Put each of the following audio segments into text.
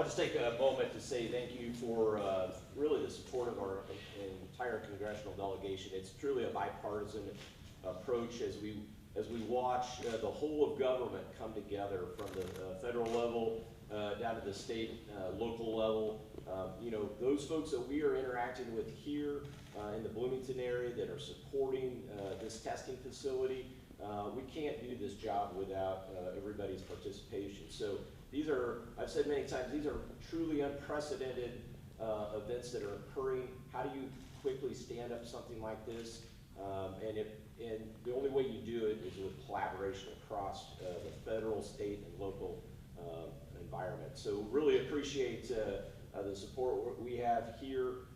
I'll just take a moment to say thank you for really the support of our entire congressional delegation. It's truly a bipartisan approach as we watch the whole of government come together from the federal level down to the state, local level. You know, those folks that we are interacting with here in the Bloomington area that are supporting this testing facility, we can't do this job without everybody's participation. So these are, I've said many times, these are truly unprecedented events that are occurring. How do you quickly stand up something like this? And the only way you do it is with collaboration across the federal, state, and local environment. So really appreciate the support we have here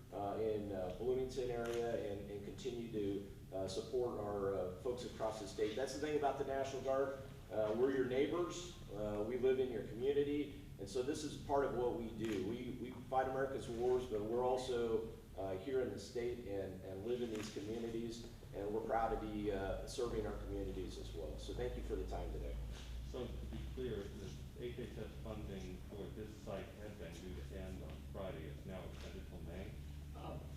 in Bloomington area and continue to support our folks across the state. That's the thing about the National Guard. We're your neighbors. We live in your community. And so this is part of what we do. We fight America's wars, but we're also here in the state and live in these communities. And we're proud to be serving our communities as well. So thank you for the time today. So to be clear, the HHS funding for this site had been due to end on Friday. It's now extended till May.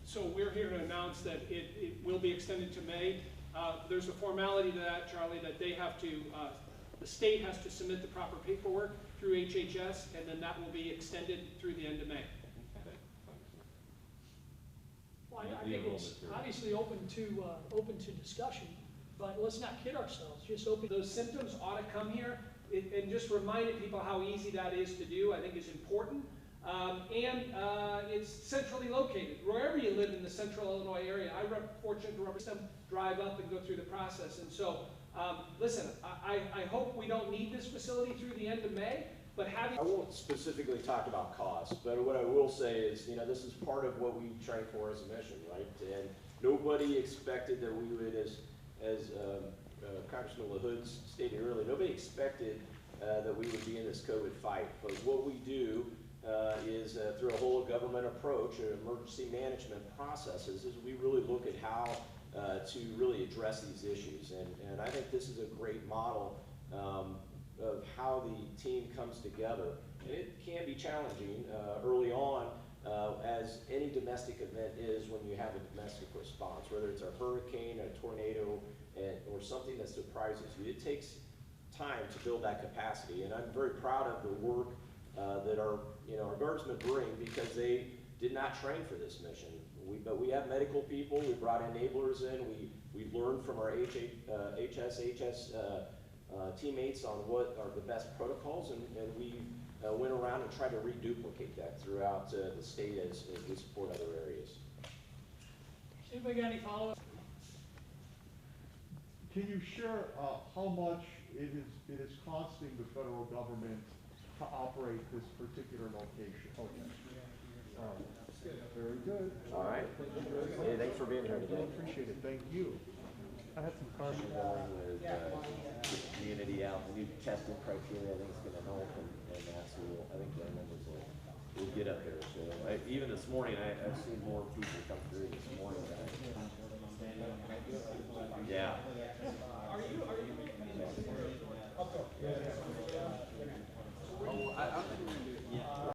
So we're here to announce that it will be extended to May. There's a formality to that, Charlie, that they have to, the state has to submit the proper paperwork through HHS, and then that will be extended through the end of May. Well, I think it's obviously open to discussion, but let's not kid ourselves. Just open. Those symptoms ought to come here, and just reminding people how easy that is to do, I think is important. It's centrally located. Wherever you live in the central Illinois area, I'm fortunate to represent them, drive up and go through the process. And so, listen, I hope we don't need this facility through the end of May. But I won't specifically talk about costs, but what I will say is, you know, this is part of what we train for as a mission, right? And nobody expected that we would, as Congressman LaHood stated earlier, nobody expected that we would be in this COVID fight. But what we do is through a whole government approach, emergency management processes, is we really look at how to really address these issues. And I think this is a great model of how the team comes together. And it can be challenging early on, as any domestic event is when you have a domestic response, whether it's a hurricane, a tornado, or something that surprises you. It takes time to build that capacity, and I'm very proud of the work that our guardsmen bring, because they did not train for this mission. But we have medical people. We brought enablers in. We learned from our HS teammates on what are the best protocols, and we went around and tried to reduplicate that throughout the state as we support other areas. Anybody got any follow-up? Can you share how much it is costing the federal government to operate this particular location? Okay. Very good. All right. Hey, thanks for being here today. Appreciate it. Thank you. I had some caution going with the community out. The new testing criteria, I think, is going to help, and that's I think the numbers will get up there. So even this morning, I've seen more people come through this morning. Yeah. Are you? Oh,